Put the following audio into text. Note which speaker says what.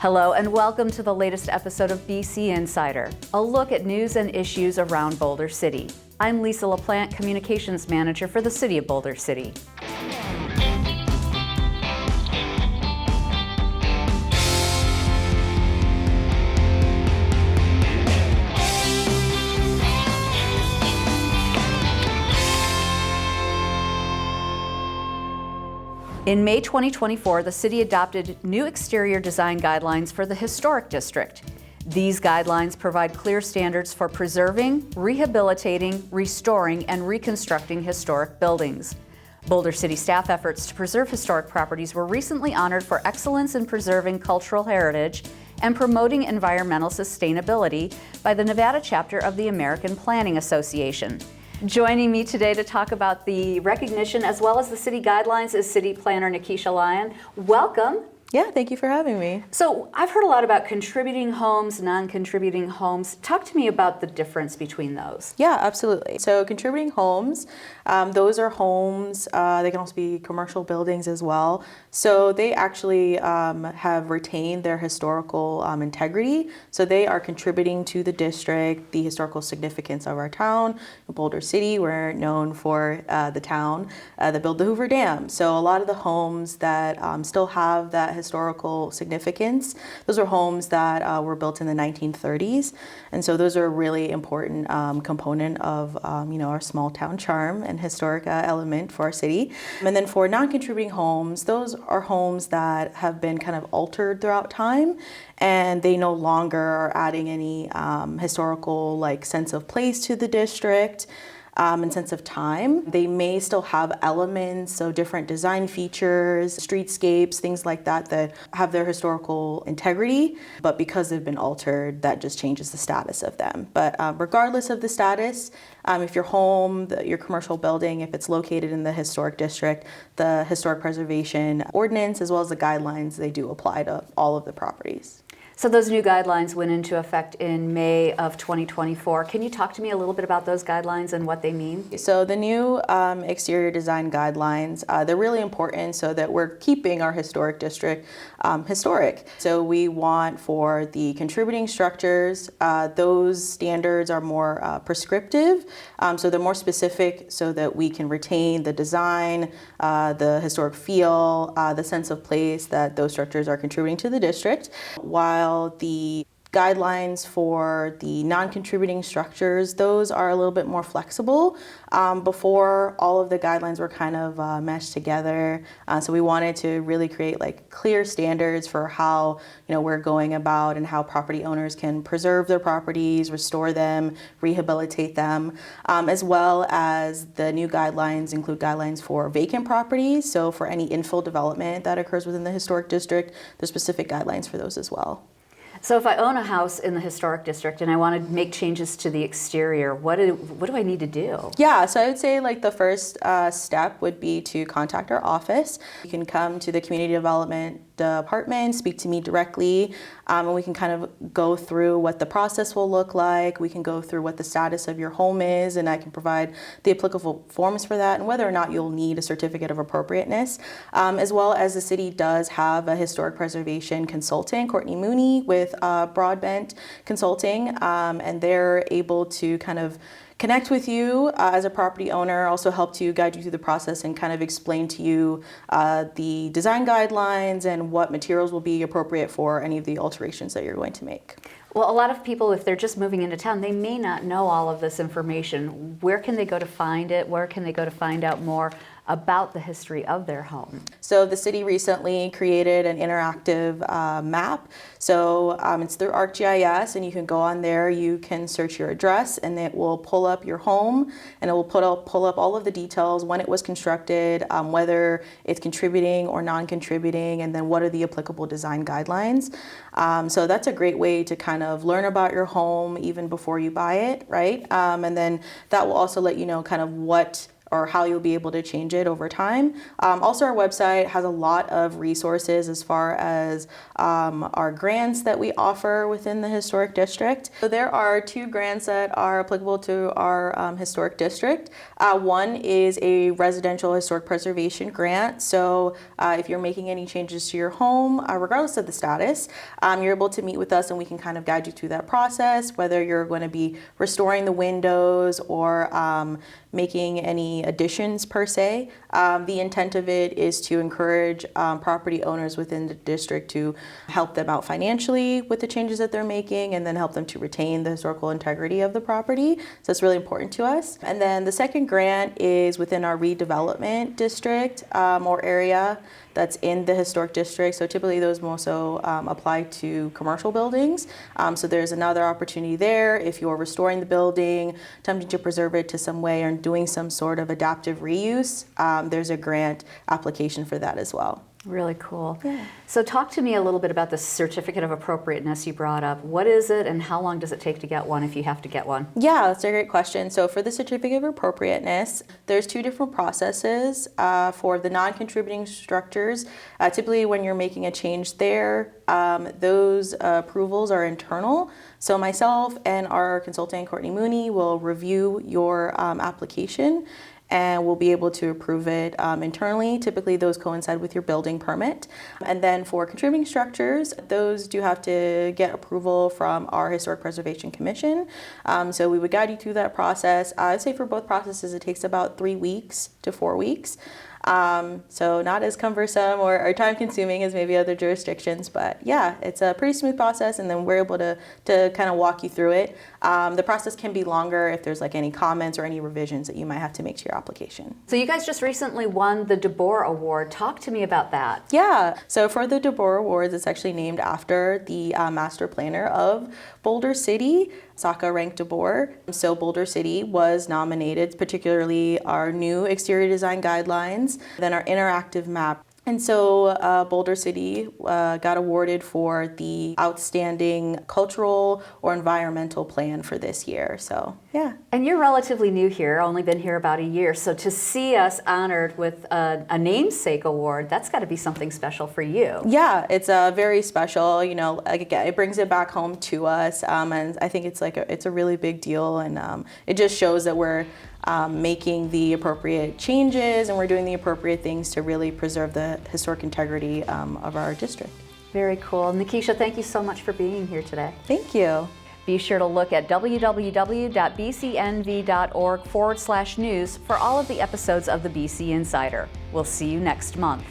Speaker 1: Hello and welcome to the latest episode of BC Insider, a look at news and issues around Boulder City. I'm Lisa LaPlante, Communications Manager for the City of Boulder City. In May 2024, the city adopted new exterior design guidelines for the historic district. These guidelines provide clear standards for preserving, rehabilitating, restoring, and reconstructing historic buildings. Boulder City staff efforts to preserve historic properties were recently honored for excellence in preserving cultural heritage and promoting environmental sustainability by the Nevada chapter of the American Planning Association. Joining me today to talk about the recognition as well as the city guidelines is City Planner Nakeisha Lyon. Welcome.
Speaker 2: Yeah, thank you for having me.
Speaker 1: So I've heard a lot about contributing homes, non-contributing homes. Talk to me about the difference between those.
Speaker 2: Yeah, absolutely. So contributing homes, those are homes, they can also be commercial buildings as well. So they actually have retained their historical integrity. So they are contributing to the district, the historical significance of our town. In Boulder City, we're known for the town that built the Hoover Dam. So a lot of the homes that still have that historical significance, those are homes that were built in the 1930s. And so those are a really important component of our small town charm and historic element for our city. And then for non-contributing homes, those are homes that have been kind of altered throughout time, and they no longer are adding any historical sense of place to the district. And sense of time. They may still have elements, so different design features, streetscapes, things like that that have their historical integrity, but because they've been altered, that just changes the status of them. But regardless of the status, if your home, your commercial building, if it's located in the historic district, the historic preservation ordinance as well as the guidelines, they do apply to all of the properties.
Speaker 1: So those new guidelines went into effect in May of 2024. Can you talk to me a little bit about those guidelines and what they mean?
Speaker 2: So the new exterior design guidelines, they're really important so that we're keeping our historic district historic. So we want for the contributing structures, those standards are more prescriptive. So they're more specific so that we can retain the design, the historic feel, the sense of place that those structures are contributing to the district, while the guidelines for the non-contributing structures, those are a little bit more flexible. Before, all of the guidelines were kind of meshed together. So we wanted to really create clear standards for how we're going about and how property owners can preserve their properties, restore them, rehabilitate them, as well as the new guidelines include guidelines for vacant properties. So for any infill development that occurs within the historic district, there's specific guidelines for those as well.
Speaker 1: So if I own a house in the historic district and I want to make changes to the exterior, what do I need to do?
Speaker 2: Yeah, so I would say the first step would be to contact our office. You can come to the community development department, speak to me directly, and we can kind of go through what the process will look like. We can go through what the status of your home is, and I can provide the applicable forms for that and whether or not you'll need a certificate of appropriateness, as well as the city does have a historic preservation consultant, Courtney Mooney, with Broadbent Consulting, and they're able to kind of connect with you as a property owner, also help to guide you through the process and kind of explain to you the design guidelines and what materials will be appropriate for any of the alterations that you're going to make.
Speaker 1: Well, a lot of people, if they're just moving into town, they may not know all of this information. Where can they go to find it? Where can they go to find out more about the history of their home?
Speaker 2: So the city recently created an interactive map. So it's through ArcGIS, and you can go on there, you can search your address, and it will pull up your home, and it will pull up all of the details, when it was constructed, whether it's contributing or non-contributing, and then what are the applicable design guidelines. So that's a great way to kind of learn about your home even before you buy it, right? And then that will also let you know kind of what or how you'll be able to change it over time. Also, our website has a lot of resources as far as our grants that we offer within the historic district. So there are 2 grants that are applicable to our historic district. One is a residential historic preservation grant. So if you're making any changes to your home, regardless of the status, you're able to meet with us and we can kind of guide you through that process, whether you're going to be restoring the windows or making any additions per se. The intent of it is to encourage property owners within the district to help them out financially with the changes that they're making and then help them to retain the historical integrity of the property. So it's really important to us. And then the second grant is within our redevelopment district or area that's in the historic district. So typically those also apply to commercial buildings. So there's another opportunity there if you're restoring the building, attempting to preserve it to some way or doing some sort of adaptive reuse, there's a grant application for that as well.
Speaker 1: Really cool.
Speaker 2: Yeah.
Speaker 1: So talk to me a little bit about the certificate of appropriateness you brought up. What is it and how long does it take to get one if you have to get one?
Speaker 2: Yeah, that's a great question. So for the certificate of appropriateness, there's 2 different processes. For the non-contributing structures, typically when you're making a change there, those approvals are internal. So myself and our consultant, Courtney Mooney, will review your application and we'll be able to approve it internally. Typically those coincide with your building permit. And then for contributing structures, those do have to get approval from our Historic Preservation Commission. So we would guide you through that process. I'd say for both processes it takes about 3 weeks to 4 weeks. So not as cumbersome or time consuming as maybe other jurisdictions, but yeah, it's a pretty smooth process and then we're able to kind of walk you through it. The process can be longer if there's like any comments or any revisions that you might have to make to your application.
Speaker 1: So you guys just recently won the DeBoer Award. Talk to me about that.
Speaker 2: Yeah, so for the DeBoer Awards, it's actually named after the master planner of Boulder City, Saka Rank DeBoer. So Boulder City was nominated, particularly our new exterior design guidelines, then our interactive map. And so Boulder City got awarded for the outstanding cultural or environmental plan for this year. So yeah.
Speaker 1: And you're relatively new here, only been here about a year. So to see us honored with a namesake award, that's got to be something special for you.
Speaker 2: Yeah, it's very special. You know, like again, it brings it back home to us, and I think it's like it's a really big deal, and it just shows that we're making the appropriate changes and we're doing the appropriate things to really preserve the historic integrity of our district.
Speaker 1: Very cool. Nakeisha, thank you so much for being here today.
Speaker 2: Thank you.
Speaker 1: Be sure to look at www.bcnv.org/news for all of the episodes of the BC Insider. We'll see you next month.